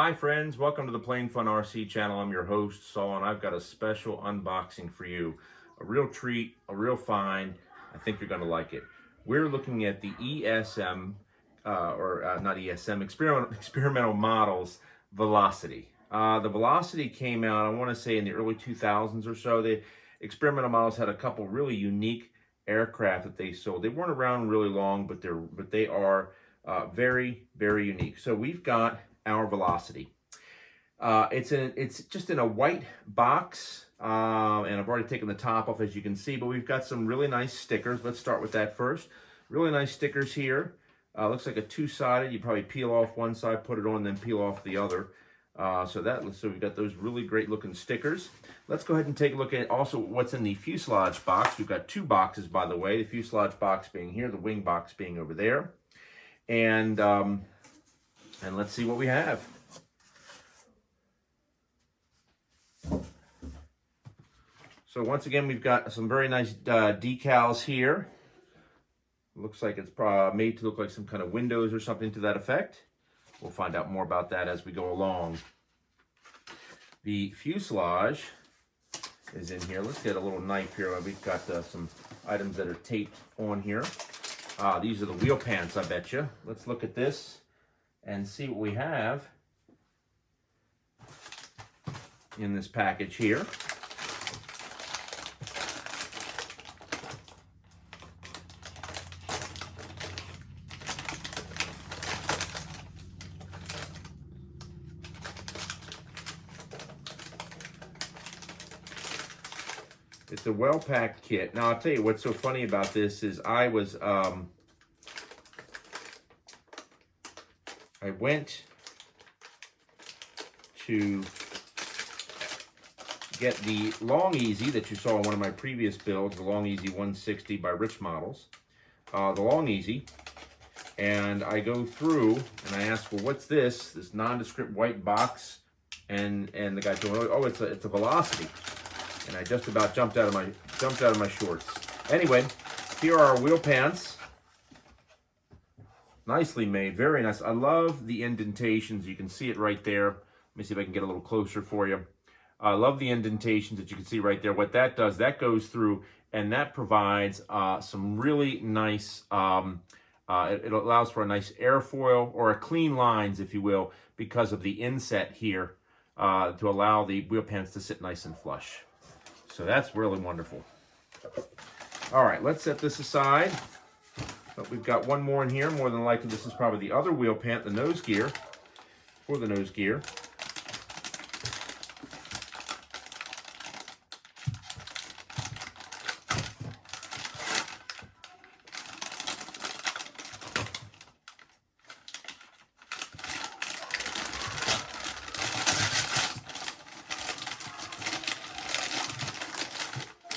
Hi friends, welcome to the Plane Fun RC channel. I'm your host Saul, and I've got a special unboxing for you. A real treat, a real find. I think you're going to like it. We're looking at the ESM, not ESM, experimental models Velocity. The Velocity came out, I want to say in the early 2000s or so. The experimental models had a couple really unique aircraft that they sold. They weren't around really long, but they are very, very unique. So we've got our Velocity. It's just in a white box, and I've already taken the top off, as you can see, but we've got some really nice stickers. Let's start with that first. Really nice stickers here. Looks like a two-sided. You probably peel off one side, put it on, then peel off the other. So we've got those really great looking stickers. Let's go ahead and take a look at also what's in the fuselage box. We've got two boxes, by the way. The fuselage box being here, the wing box being over there. And let's see what we have. So once again, we've got some very nice decals here. Looks like it's made to look like some kind of windows or something to that effect. We'll find out more about that as we go along. The fuselage is in here. Let's get a little knife here. We've got some items that are taped on here. These are the wheel pants, I bet you. Let's look at this and see what we have in this package here. It's a well-packed kit. Now, I'll tell you what's so funny about this is I went to get the Long Easy that you saw in one of my previous builds, the Long Easy 160 by Rich Models, the Long Easy, and I go through and I ask, well, what's this nondescript white box? And the guy told me, oh, it's a Velocity. And I just about jumped out of my shorts. Anyway, here are our wheel pants. Nicely made, very nice. I love the indentations. You can see it right there. Let me see if I can get a little closer for you. I love the indentations that you can see right there. What that does, that goes through and that provides some really nice, it allows for a nice airfoil or a clean lines, if you will, because of the inset here to allow the wheel pants to sit nice and flush. So that's really wonderful. All right, let's set this aside. But we've got one more in here. More than likely, this is probably the other wheel pant, the nose gear, for the nose gear.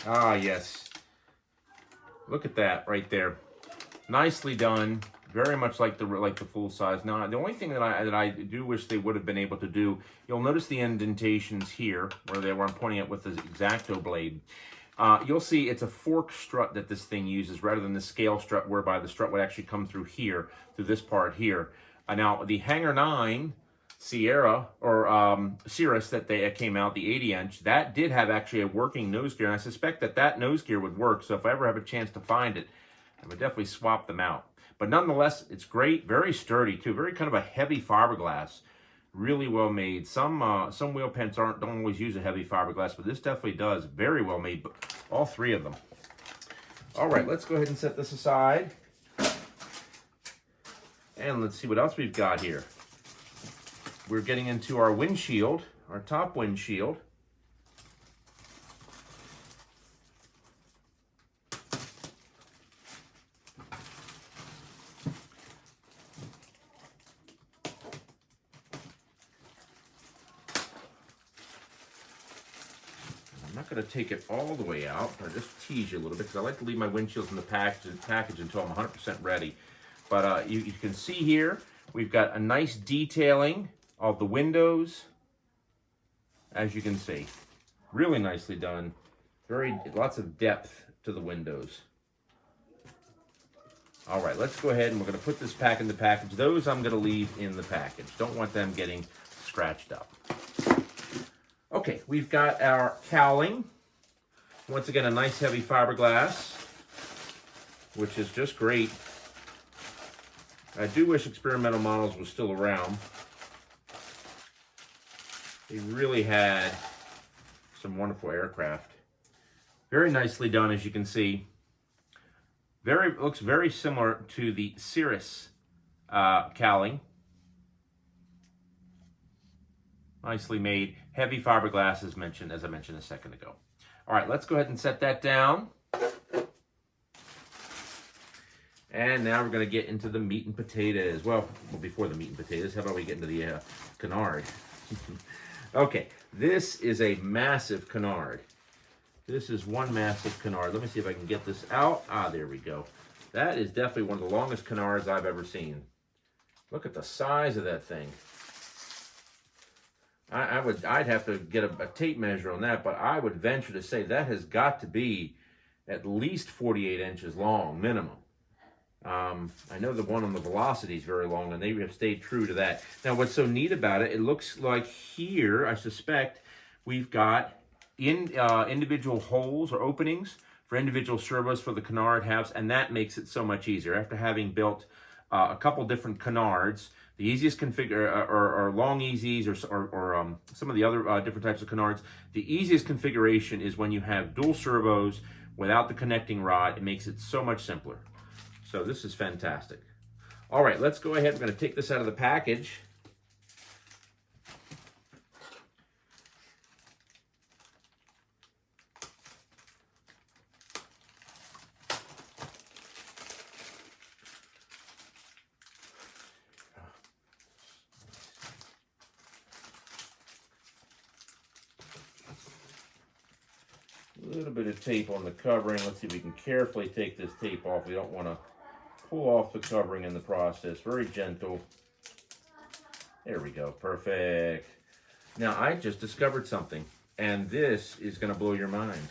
Ah, yes. Look at that right there. Nicely done. Very much like the full size. Now, the only thing that I do wish they would have been able to do, you'll notice the indentations here where I'm pointing at with the X-Acto blade. You'll see it's a fork strut that this thing uses rather than the scale strut, whereby the strut would actually come through here, through this part here. Now, the Hangar 9 Sierra or Cirrus that came out, the 80-inch, that did have actually a working nose gear, and I suspect that nose gear would work. So if I ever have a chance to find it, I would definitely swap them out. But nonetheless, it's great, very sturdy too, very kind of a heavy fiberglass, really well made. Some wheel pants don't always use a heavy fiberglass, but this definitely does. Very well made, all three of them. All right, let's go ahead and set this aside, and let's see what else we've got here. We're getting into our windshield, our top windshield. I'm not going to take it all the way out. I'll just tease you a little bit because I like to leave my windshields in the package until I'm 100% ready. But you can see here, we've got a nice detailing of the windows, as you can see. Really nicely done. Lots of depth to the windows. All right, let's go ahead and we're going to put this back in the package. Those I'm going to leave in the package. Don't want them getting scratched up. Okay, we've got our cowling. Once again, a nice heavy fiberglass, which is just great. I do wish experimental models was still around. They really had some wonderful aircraft. Very nicely done, as you can see. Looks very similar to the Cirrus cowling. Nicely made. Heavy fiberglass, as I mentioned a second ago. All right, let's go ahead and set that down. And now we're going to get into the meat and potatoes. Well, before the meat and potatoes, how about we get into the canard? Okay, this is a massive canard. This is one massive canard. Let me see if I can get this out. Ah, there we go. That is definitely one of the longest canards I've ever seen. Look at the size of that thing. I'd have to get a tape measure on that, but I would venture to say that has got to be at least 48 inches long, minimum. I know the one on the Velocity is very long, and they have stayed true to that. Now, what's so neat about it, it looks like here, I suspect, we've got individual holes or openings for individual servos for the canard halves, and that makes it so much easier. After having built a couple different canards, the easiest or long easies or some of the other different types of canards, the easiest configuration is when you have dual servos without the connecting rod. It makes it so much simpler. So this is fantastic. All right, let's go ahead. We're going to take this out of the package. A little bit of tape on the covering. Let's see if we can carefully take this tape off. We don't want to pull off the covering in the process. Very gentle. There we go. Perfect. Now, I just discovered something, and this is going to blow your mind.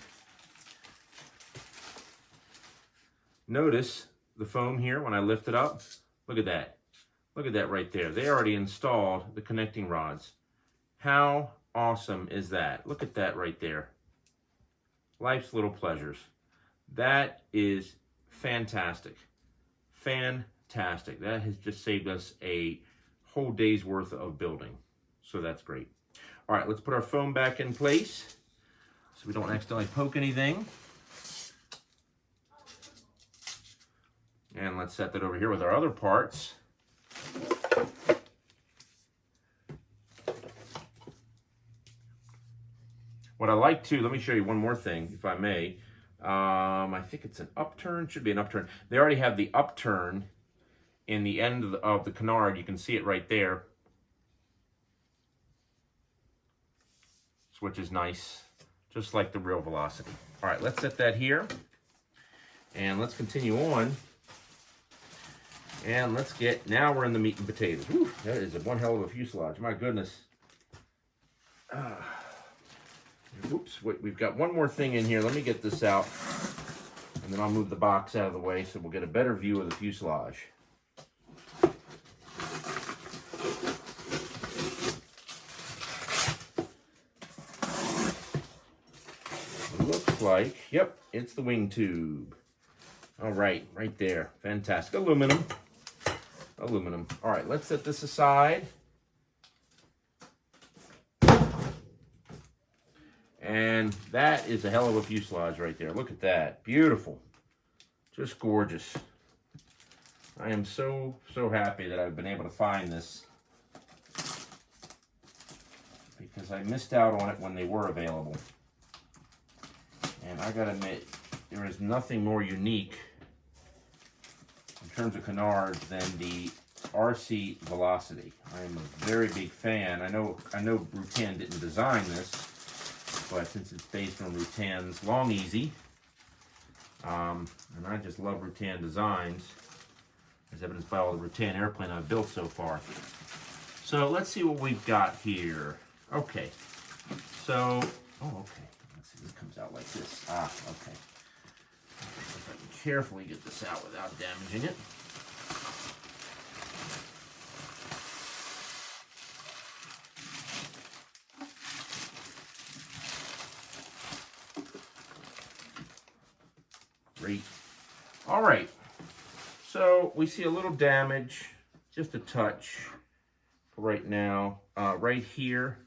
Notice the foam here when I lift it up. Look at that. Look at that right there. They already installed the connecting rods. How awesome is that? Look at that right there. Life's little pleasures. That is fantastic. Fantastic. That has just saved us a whole day's worth of building. So that's great. All right, let's put our foam back in place so we don't accidentally poke anything. And let's set that over here with our other parts. What I like too, let me show you one more thing, if I may. I think it's an upturn, should be an upturn. They already have the upturn in the end of the canard. You can see it right there, which is nice, just like the real Velocity. All right, let's set that here, and let's continue on. And let's get, now we're in the meat and potatoes. Whew, that is one hell of a fuselage, my goodness. Oops, wait, we've got one more thing in here. Let me get this out, and then I'll move the box out of the way so we'll get a better view of the fuselage. It looks like, yep, it's the wing tube. All right, right there. Fantastic. Aluminum. Aluminum. All right, let's set this aside. And that is a hell of a fuselage right there. Look at that. Beautiful. Just gorgeous. I am so happy that I've been able to find this, because I missed out on it when they were available. And I gotta admit, there is nothing more unique in terms of canards than the RC Velocity. I am a very big fan. I know Rutan didn't design this, but since it's based on Rutan's Long Easy, and I just love Rutan designs, as evidenced by all the Rutan airplane I've built so far. So let's see what we've got here. Okay, so, oh, okay. Let's see, this comes out like this. Ah, okay. If I can carefully get this out without damaging it. All right, so we see a little damage, just a touch right now, right here,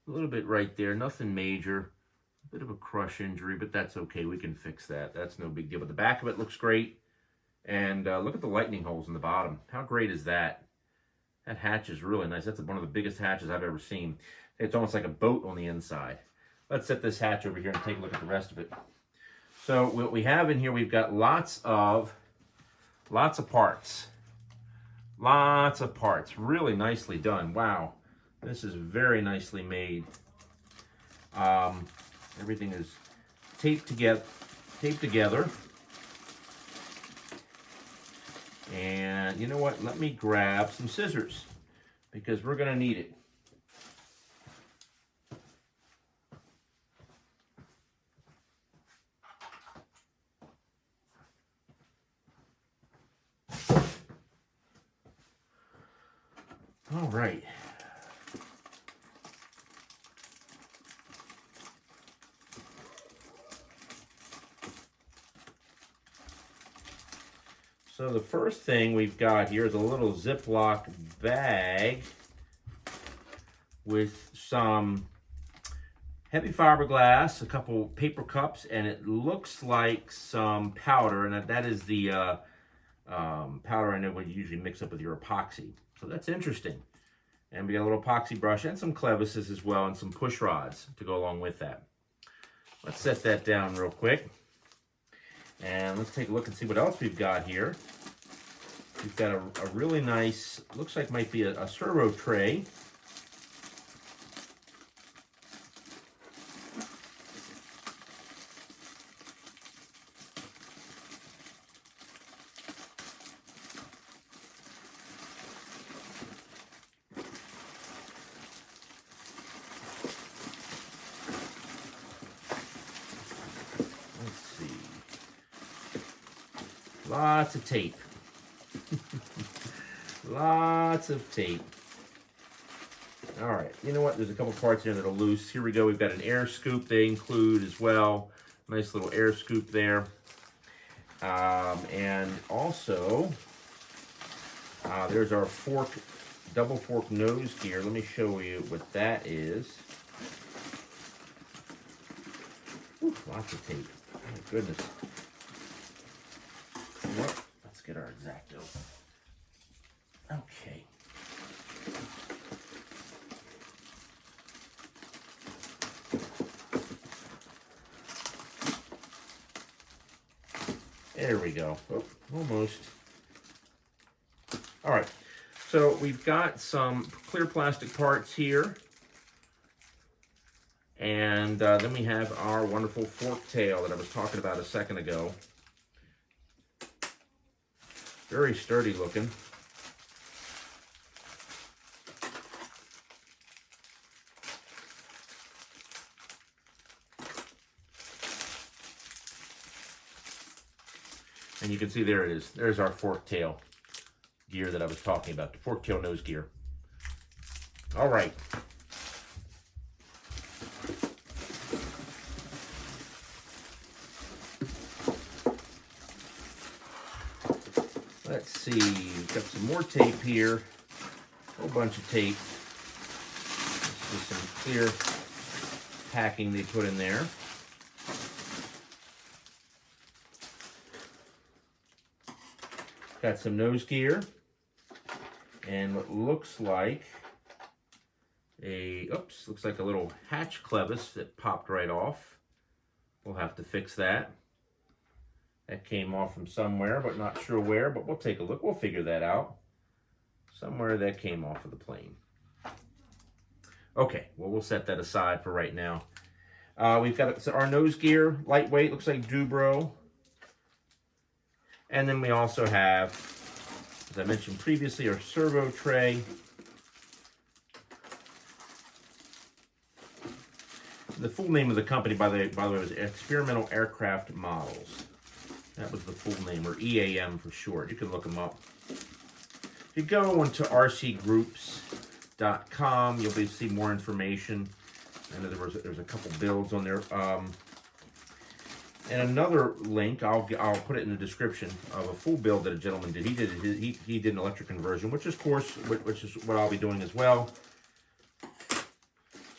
a little bit right there, nothing major, a bit of a crush injury, but that's okay, we can fix that. That's no big deal, but the back of it looks great. And look at the lightning holes in the bottom. How great is that? That hatch is really nice. That's one of the biggest hatches I've ever seen. It's almost like a boat on the inside. Let's set this hatch over here and take a look at the rest of it. So what we have in here, we've got lots of parts. Lots of parts. Really nicely done. Wow. This is very nicely made. Everything is taped together. And you know what? Let me grab some scissors because we're going to need it. All right. So the first thing we've got here is a little Ziploc bag with some heavy fiberglass, a couple paper cups, and it looks like some powder, and that is the powder I know what you usually mix up with your epoxy. So that's interesting. And we got a little epoxy brush and some clevises as well, and some push rods to go along with that. Let's set that down real quick. And let's take a look and see what else we've got here. We've got a really nice, looks like might be a servo tray. Lots of tape. Lots of tape. All right, you know what? There's a couple parts here that are loose. Here we go. We've got an air scoop they include as well. Nice little air scoop there. And also, there's our fork, double fork nose gear. Let me show you what that is. Ooh, lots of tape. Oh my goodness. What? Let's get our X-Acto. Okay. There we go. Oh, almost. All right. So we've got some clear plastic parts here. And then we have our wonderful fork tail that I was talking about a second ago. Very sturdy looking. And you can see there it is. There's our fork tail gear that I was talking about, the fork tail nose gear. All right. Let's see, we've got some more tape here, a whole bunch of tape. This is some clear packing they put in there. Got some nose gear and what looks like looks like a little hatch clevis that popped right off. We'll have to fix that. That came off from somewhere, but not sure where, but we'll take a look. We'll figure that out. Somewhere that came off of the plane. Okay, well, we'll set that aside for right now. We've got our nose gear, lightweight, looks like Dubro. And then we also have, as I mentioned previously, our servo tray. The full name of the company, by the way, was Experimental Aircraft Models. That was the full name, or EAM for short. You can look them up. If you go into rcgroups.com, you'll be able to see more information. I know there's a couple builds on there. And another link, I'll put it in the description of a full build that a gentleman did. He did an electric conversion, which is what I'll be doing as well,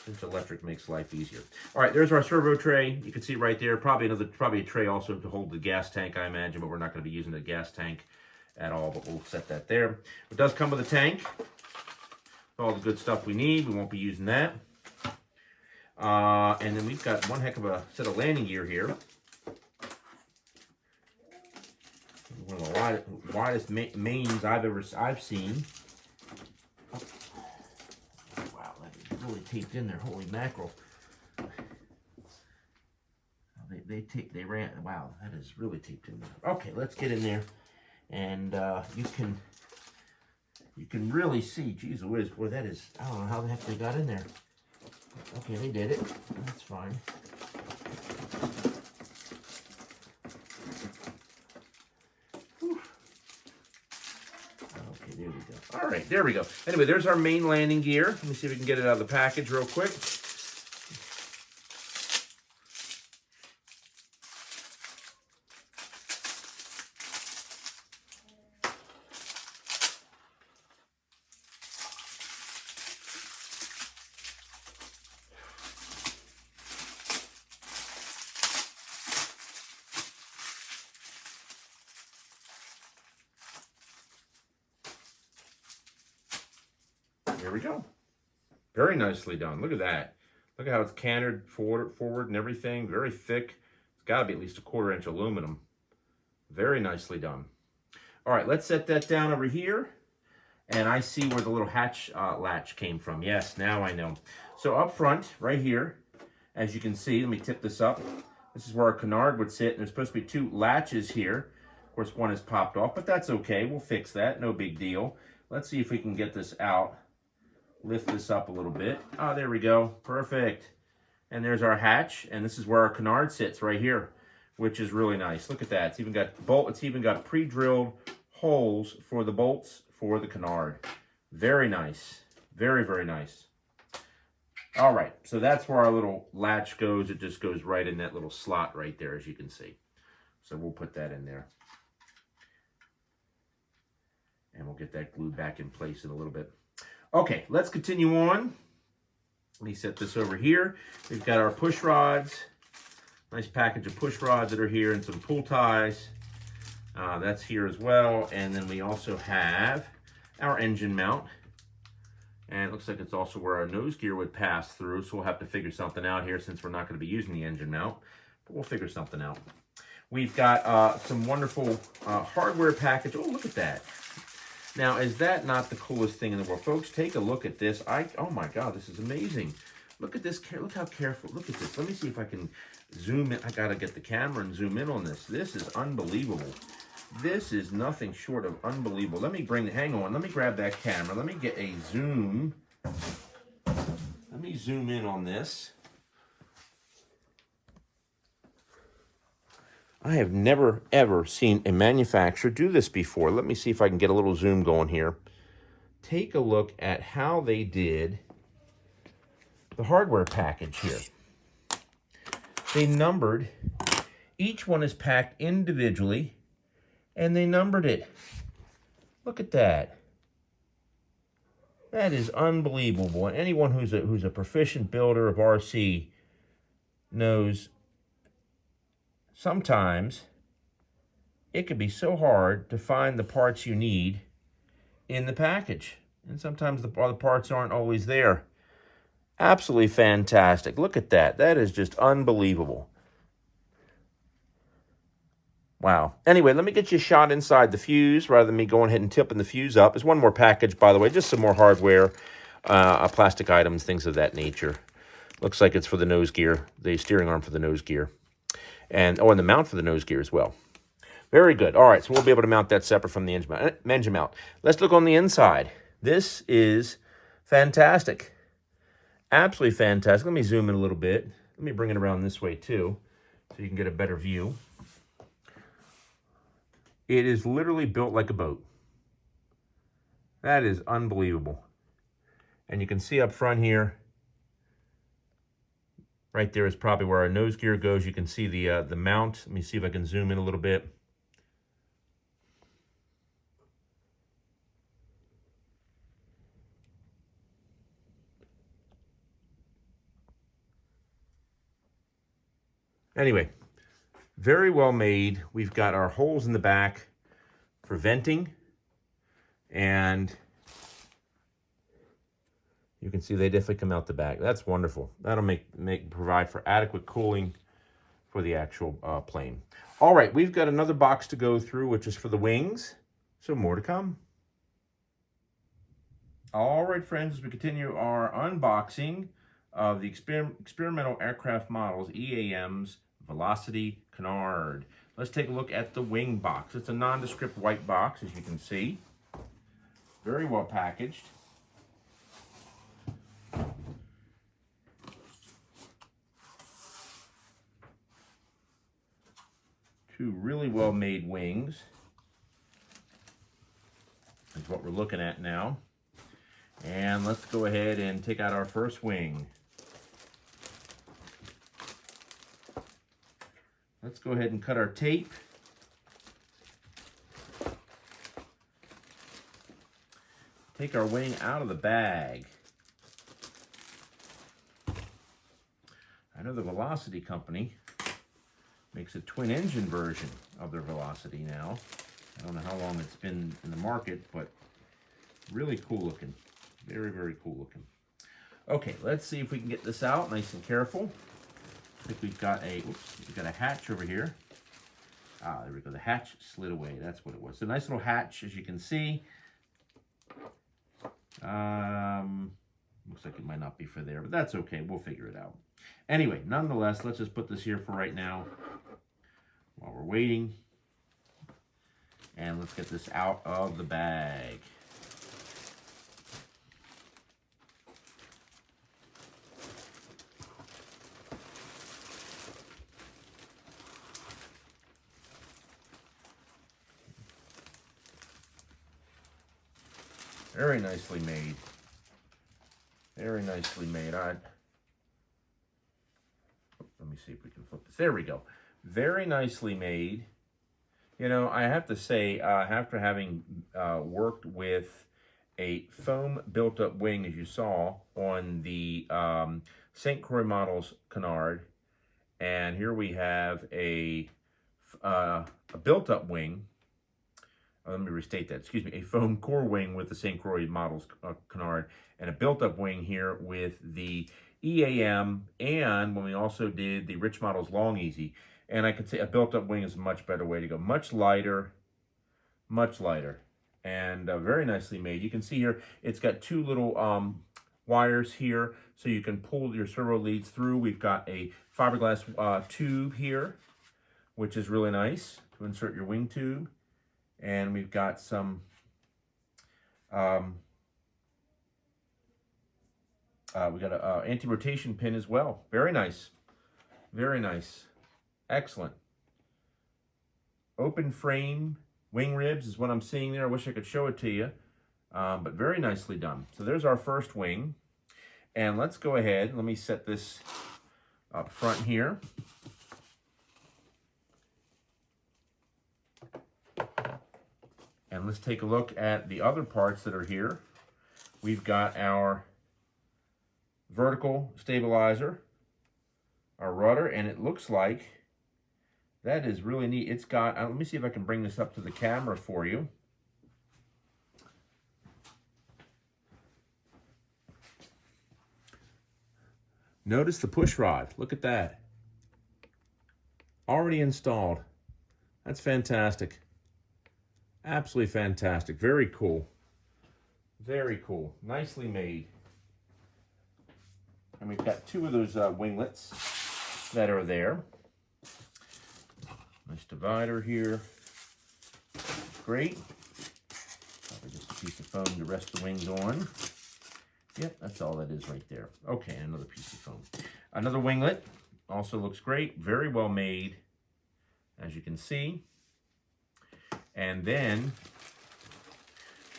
since electric makes life easier. All right, there's our servo tray. You can see right there. Probably a tray also to hold the gas tank, I imagine, but we're not going to be using the gas tank at all. But we'll set that there. It does come with a tank. All the good stuff we need. We won't be using that. And then we've got one heck of a set of landing gear here. One of the widest mains I've seen. Wow, that is really taped in there. Holy mackerel! They ran. Wow, that is really taped in there. Okay, let's get in there, and you can really see. Geez whiz, boy, that is. I don't know how the heck they got in there. Okay, they did it. That's fine. Okay, there we go. All right, there we go. Anyway, there's our main landing gear. Let me see if we can get it out of the package real quick. Here we go. Very nicely done. Look at that. Look at how it's canted forward and everything. Very thick. It's got to be at least a 1/4 inch aluminum. Very nicely done. All right, let's set that down over here. And I see where the little hatch latch came from. Yes, now I know. So up front, right here, as you can see, let me tip this up. This is where our canard would sit. And there's supposed to be 2 latches here. Of course, one is popped off, but that's okay. We'll fix that. No big deal. Let's see if we can get this out. Lift this up a little bit. Oh, there we go. Perfect. And there's our hatch, and this is where our canard sits right here, which is really nice. Look at that. It's even got pre-drilled holes for the bolts for the canard. Very nice. Very, very nice. All right, so that's where our little latch goes. It just goes right in that little slot right there, as you can see. So we'll put that in there. And we'll get that glued back in place in a little bit. Okay, let's continue on. Let me set this over here. We've got our push rods. Nice package of push rods that are here and some pull ties. That's here as well. And then we also have our engine mount. And it looks like it's also where our nose gear would pass through. So we'll have to figure something out here since we're not going to be using the engine mount. But we'll figure something out. We've got some wonderful hardware package. Oh, look at that. Now, is that not the coolest thing in the world? Folks, take a look at this. Oh my God, this is amazing. Look at this, look how careful, look at this. Let me see if I can zoom in. I gotta get the camera and zoom in on this. This is unbelievable. This is nothing short of unbelievable. Hang on, let me grab that camera. Let me get a zoom. Let me zoom in on this. I have never, ever seen a manufacturer do this before. Let me see if I can get a little zoom going here. Take a look at how they did the hardware package here. They numbered, each one is packed individually, and they numbered it. Look at that. That is unbelievable. And anyone who's a proficient builder of RC knows sometimes it can be so hard to find the parts you need in the package. And sometimes the parts aren't always there. Absolutely fantastic. Look at that. That is just unbelievable. Wow. Anyway, let me get you a shot inside the fuse rather than me going ahead and tipping the fuse up. There's one more package, by the way, just some more hardware, plastic items, things of that nature. Looks like it's for the nose gear, the steering arm for the nose gear. And the mount for the nose gear as well. Very good. All right, so we'll be able to mount that separate from the engine mount. Let's look on the inside. This is fantastic. Absolutely fantastic. Let me zoom in a little bit. Let me bring it around this way too, so you can get a better view. It is literally built like a boat. That is unbelievable. And you can see up front here, Right there is probably where our nose gear goes. You can see the mount. Let me see if I can zoom in a little bit. Anyway, very well made. We've got our holes in the back for venting, and you can see they definitely come out the back. That's wonderful. That'll provide for adequate cooling for the actual plane. All right, we've got another box to go through, which is for the wings. So more to come. All right, friends, as we continue our unboxing of the experimental aircraft models, EAMs, Velocity, Canard. Let's take a look at the wing box. It's a nondescript white box, as you can see. Very well packaged. Two really well-made wings is what we're looking at now. And let's go ahead and take out our first wing. Let's go ahead and cut our tape. Take our wing out of the bag. I know the Velocity company makes a twin engine version of their Velocity now. I don't know how long it's been in the market, but really cool looking. Very, very cool looking. Okay, let's see if we can get this out nice and careful. I think we've got a hatch over here. Ah, there we go. The hatch slid away. That's what it was. So nice little hatch, as you can see. Looks like it might not be for there, but that's okay. We'll figure it out. Anyway, nonetheless, let's just put this here for right now while we're waiting. And let's get this out of the bag. Very nicely made. Very nicely made. Let me see if we can flip this. There we go. Very nicely made. You know, I have to say, after having worked with a foam built-up wing, as you saw, on the St. Croix models canard, and here we have a built-up wing. Let me restate that. Excuse me. A foam core wing with the St. Croix models canard, and a built-up wing here with the EAM, and when we also did the Rich Models Long Easy. And I could say a built-up wing is a much better way to go. Much lighter, and very nicely made. You can see here, it's got two little wires here, so you can pull your servo leads through. We've got a fiberglass tube here, which is really nice to insert your wing tube. And we've got some we got an anti-rotation pin as well. Very nice. Very nice. Excellent. Open frame wing ribs is what I'm seeing there. I wish I could show it to you, but very nicely done. So there's our first wing. And let's go ahead. Let me set this up front here. And let's take a look at the other parts that are here. We've got our vertical stabilizer, our rudder, and it looks like that is really neat. It's got, let me see if I can bring this up to the camera for you. Notice the push rod. Look at that. Already installed. That's fantastic. Absolutely fantastic. Very cool. Very cool. Nicely made. And we've got two of those winglets that are there. Nice divider here. Great. Probably just a piece of foam to rest the wings on. Yep, that's all that is right there. Okay, another piece of foam. Another winglet. Also looks great. Very well made, as you can see. And then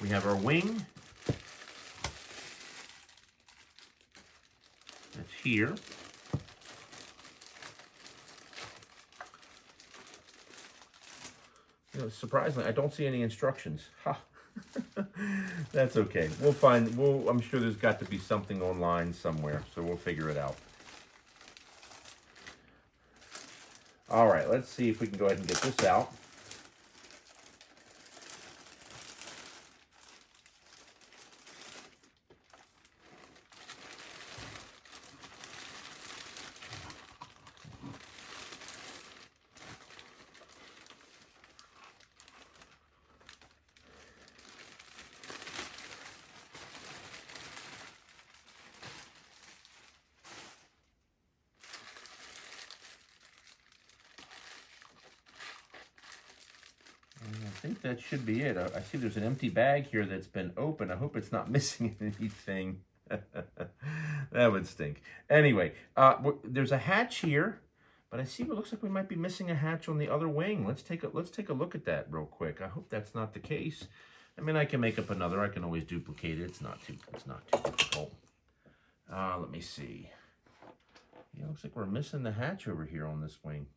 we have our wing. That's here. surprisingly, I don't see any instructions. Ha. That's okay. We'll find, I'm sure there's got to be something online somewhere, so we'll figure it out. All right, let's see if we can go ahead and get this out. I think that should be it. I see there's an empty bag here that's been opened. I hope it's not missing anything. That would stink. Anyway, there's a hatch here, but I see what looks like we might be missing a hatch on the other wing. Let's take a look at that real quick. I hope that's not the case. I mean, I can make up another. I can always duplicate it. It's not too difficult. Let me see. Yeah, looks like we're missing the hatch over here on this wing.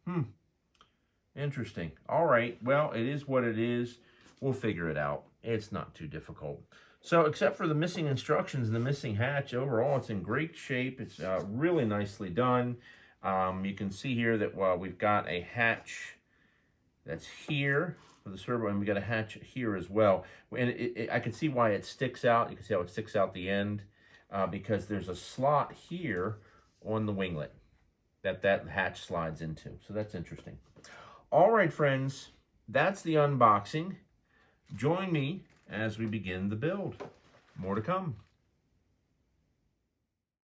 Interesting. All right. Well, it is what it is. We'll figure it out. It's not too difficult. So, except for the missing instructions and the missing hatch, overall, it's in great shape. It's really nicely done. You can see here that we've got a hatch that's here for the servo, and we got a hatch here as well. And I can see why it sticks out. You can see how it sticks out the end because there's a slot here on the winglet that hatch slides into. So that's interesting. All right, friends, that's the unboxing. Join me as we begin the build. More to come.